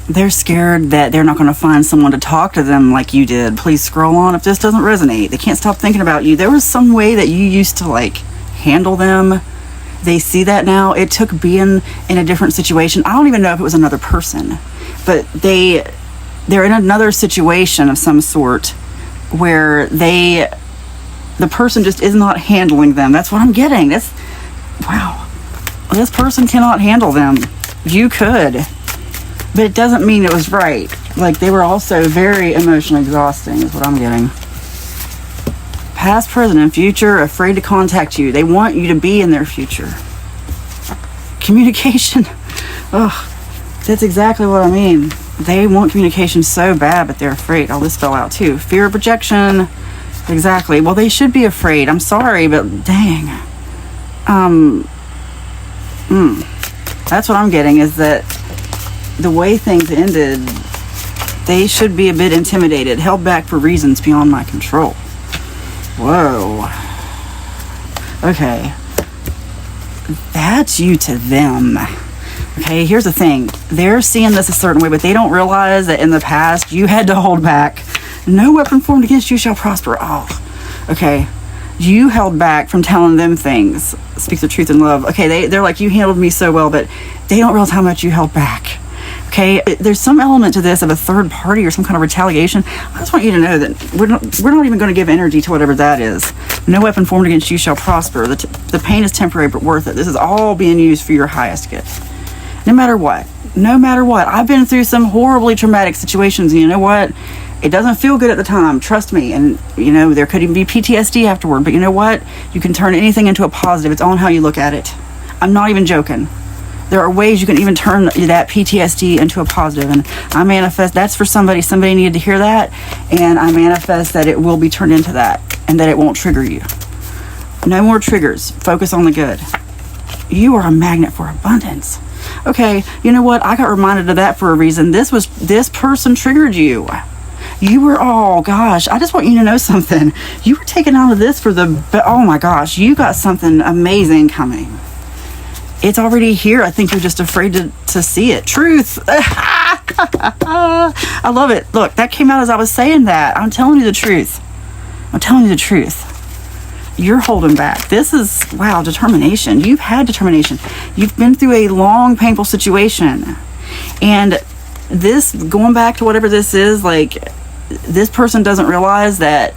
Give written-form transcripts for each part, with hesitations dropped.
They're scared that they're not going to find someone to talk to them like you did. Please scroll on if this doesn't resonate. They can't stop thinking about you. There was some way that you used to like handle them. They see that now. It took being in a different situation. I don't even know if it was another person, but they're in another situation of some sort where the person just is not handling them. That's what I'm getting. Wow. This person cannot handle them. You could, but it doesn't mean it was right. Like, they were also very emotionally exhausting is what I'm getting. Past, present, and future, afraid to contact you. They want you to be in their future. Communication. Ugh, that's exactly what I mean. They want communication so bad, but they're afraid. Oh, this fell out too. Fear of rejection. Exactly. Well, they should be afraid. I'm sorry, but dang. That's what I'm getting, is that the way things ended, they should be a bit intimidated, held back for reasons beyond my control. Whoa. Okay. That's you to them. Okay, here's the thing. They're seeing this a certain way, but they don't realize that in the past, you had to hold back. No weapon formed against you shall prosper. Oh, okay. You held back from telling them things. Speak the truth in love. Okay, they're like, you handled me so well, but they don't realize how much you held back. Okay, there's some element to this of a third party or some kind of retaliation. I just want you to know that we're not even going to give energy to whatever that is. No weapon formed against you shall prosper. The pain is temporary but worth it. This is all being used for your highest good. No matter what. No matter what. I've been through some horribly traumatic situations, and you know what? It doesn't feel good at the time, trust me. And, you know, there could even be PTSD afterward. But you know what? You can turn anything into a positive. It's on how you look at it. I'm not even joking. There are ways you can even turn that PTSD into a positive. And I manifest, that's for somebody. Somebody needed to hear that. And I manifest that it will be turned into that. And that it won't trigger you. No more triggers. Focus on the good. You are a magnet for abundance. Okay, you know what? I got reminded of that for a reason. This person triggered you. You were, oh gosh, I just want you to know something. You were taken out of this oh my gosh, you got something amazing coming. It's already here. I think you're just afraid to see it. Truth. I love it. Look, that came out as I was saying that. I'm telling you the truth. I'm telling you the truth. You're holding back. This is, wow, determination. You've had determination. You've been through a long, painful situation. And this, going back to whatever this is, like, this person doesn't realize that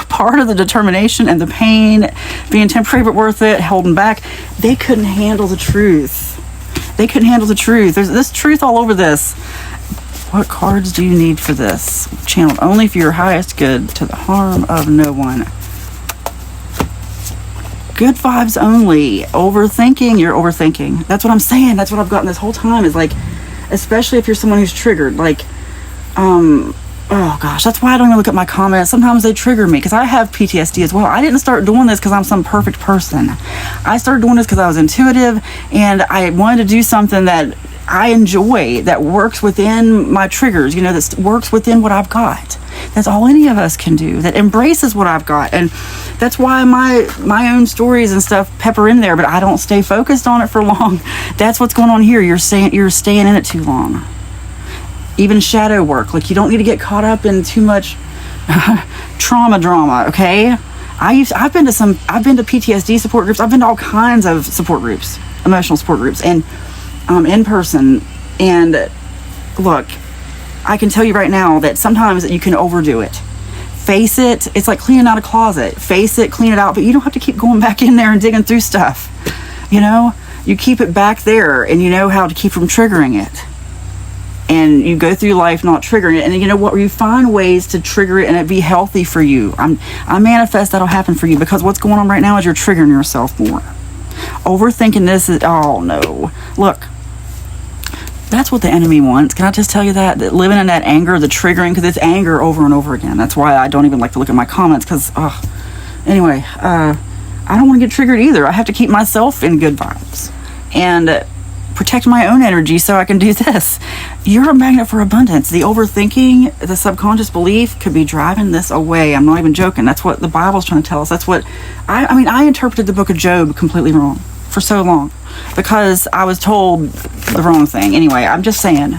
part of the determination and the pain, being temporary but worth it, holding back, they couldn't handle the truth. They couldn't handle the truth. There's this truth all over this. What cards do you need for this? Channeled only for your highest good, to the harm of no one. Good vibes only. Overthinking, you're overthinking. That's what I'm saying. That's what I've gotten this whole time, is like, especially if you're someone who's triggered, like, oh gosh, that's why I don't even look at my comments. Sometimes they trigger me because I have PTSD as well. I didn't start doing this because I'm some perfect person. I started doing this because I was intuitive and I wanted to do something that I enjoy, that works within my triggers, you know, that works within what I've got. That's all any of us can do, that embraces what I've got. And that's why my own stories and stuff pepper in there, but I don't stay focused on it for long. That's what's going on here. You're staying in it too long. Even shadow work, like, you don't need to get caught up in too much trauma drama, okay? I've been to PTSD support groups. I've been to all kinds of support groups, emotional support groups, and in person. And look, I can tell you right now that sometimes you can overdo it. Face it. It's like cleaning out a closet. Face it, clean it out, but you don't have to keep going back in there and digging through stuff. You know, you keep it back there, and you know how to keep from triggering it. And you go through life not triggering it. And you know what? You find ways to trigger it and it be healthy for you. I manifest that'll happen for you, because what's going on right now is you're triggering yourself more. Overthinking this is, oh no. Look, that's what the enemy wants. Can I just tell you that living in that anger, the triggering, because it's anger over and over again. That's why I don't even like to look at my comments, because, anyway, I don't want to get triggered either. I have to keep myself in good vibes. And protect my own energy so I can do this. You're a magnet for abundance. The overthinking, the subconscious belief could be driving this away. I'm not even joking. That's what the Bible's trying to tell us. That's what I interpreted the book of Job completely wrong for so long because I was told the wrong thing. Anyway, I'm just saying,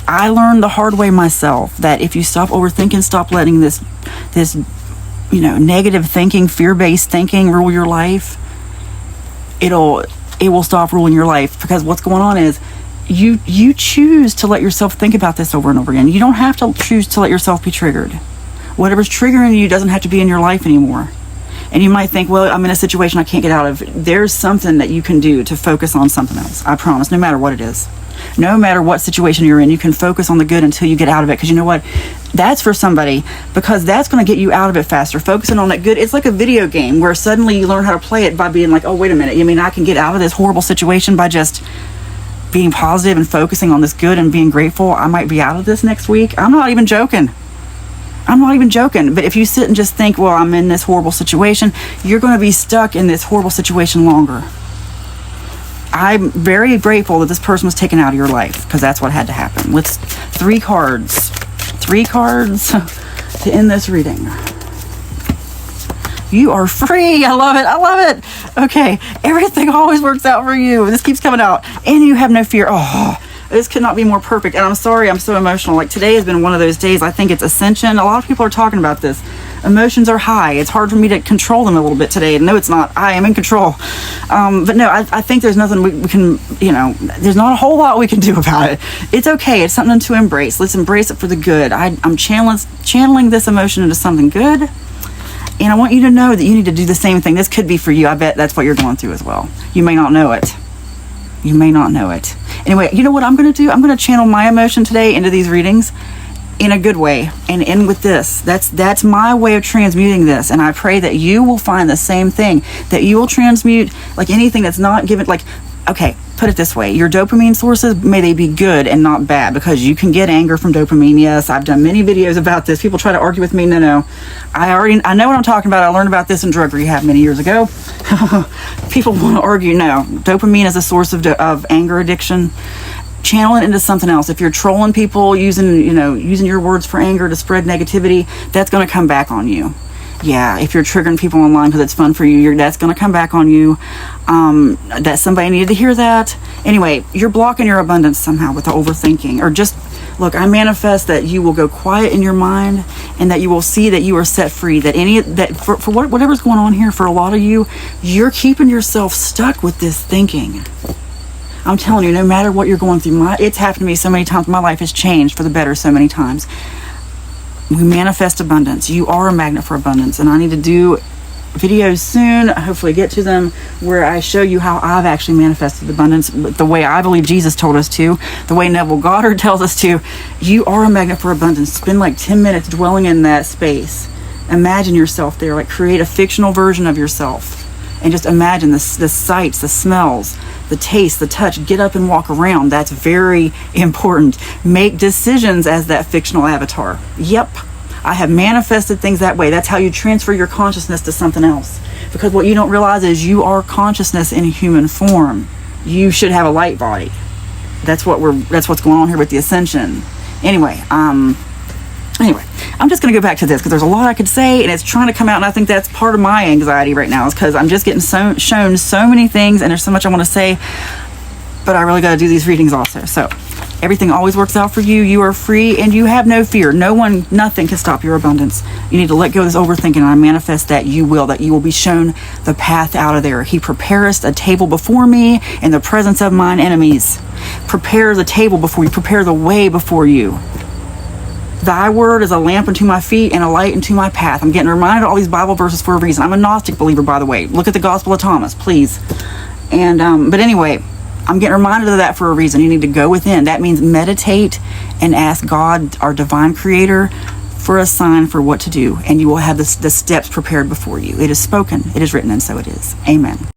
I learned the hard way myself that if you stop overthinking, stop letting this negative thinking, fear-based thinking rule your life, it will stop ruling your life. Because what's going on is you choose to let yourself think about this over and over again. You don't have to choose to let yourself be triggered. Whatever's triggering you doesn't have to be in your life anymore. And you might think, well, I'm in a situation I can't get out of. There's something that you can do to focus on something else. I promise, no matter what it is. No matter what situation you're in, you can focus on the good until you get out of it. Because you know what? That's for somebody, because that's going to get you out of it faster. Focusing on that good. It's like a video game where suddenly you learn how to play it by being like, oh, wait a minute. You mean I can get out of this horrible situation by just being positive and focusing on this good and being grateful? I might be out of this next week. I'm not even joking. But if you sit and just think, well, I'm in this horrible situation, you're going to be stuck in this horrible situation longer. I'm very grateful that this person was taken out of your life, because that's what had to happen. With 3 cards to end this reading. You are free. I love it. Okay, everything always works out for you. This keeps coming out, and you have no fear. Oh, this could not be more perfect. And I'm sorry, I'm so emotional. Like, today has been one of those days. I think it's Ascension. A lot of people are talking about this. Emotions are high. It's hard for me to control them a little bit today. No, it's not. I am in control. But no, I think there's nothing we can, there's not a whole lot we can do about it. It's okay. It's something to embrace. Let's embrace it for the good. I'm channeling this emotion into something good. And I want you to know that you need to do the same thing. This could be for you. I bet that's what you're going through as well. You may not know it. Anyway, you know what I'm going to do? I'm going to channel my emotion today into these readings in a good way, and end with this. That's my way of transmuting this, and I pray that you will find the same thing, that you will transmute like anything that's not given. Like, okay, put it this way: your dopamine sources, may they be good and not bad, because you can get anger from dopamine. Yes, I've done many videos about this. People try to argue with me. No, I know what I'm talking about. I learned about this in drug rehab many years ago. People want to argue. No, dopamine is a source of anger addiction. Channel it into something else. If you're trolling people, using your words for anger to spread negativity, that's going to come back on you. Yeah, if you're triggering people online because it's fun for you, that's going to come back on you. That somebody needed to hear that. Anyway, you're blocking your abundance somehow with the overthinking. Or just, look, I manifest that you will go quiet in your mind, and that you will see that you are set free. That for whatever's going on here, for a lot of you, you're keeping yourself stuck with this thinking. I'm telling you, no matter what you're going through, it's happened to me so many times. My life has changed for the better so many times. We manifest abundance. You are a magnet for abundance. And I need to do videos soon, hopefully get to them, where I show you how I've actually manifested abundance the way I believe Jesus told us to, the way Neville Goddard tells us to. You are a magnet for abundance. Spend like 10 minutes dwelling in that space. Imagine yourself there. Like, create a fictional version of yourself. And just imagine the sights, the smells, the taste, the touch. Get up and walk around. That's very important. Make decisions as that fictional avatar. Yep, I have manifested things that way. That's how you transfer your consciousness to something else. Because what you don't realize is you are consciousness in human form. You should have a light body. That's what's going on here with the Ascension. Anyway, I'm just going to go back to this because there's a lot I could say, and it's trying to come out, and I think that's part of my anxiety right now, is because I'm just getting shown so many things, and there's so much I want to say, but I really got to do these readings also. So everything always works out for you. You are free, and you have no fear. Nothing can stop your abundance. You need to let go of this overthinking, and I manifest that you will be shown the path out of there. He preparest a table before me in the presence of mine enemies. Prepare the table before you. Prepare the way before you. Thy word is a lamp unto my feet and a light unto my path. I'm getting reminded of all these Bible verses for a reason. I'm a Gnostic believer, by the way. Look at the Gospel of Thomas, please. And but anyway, I'm getting reminded of that for a reason. You need to go within. That means meditate and ask God, our divine creator, for a sign for what to do. And you will have the steps prepared before you. It is spoken, it is written, and so it is. Amen.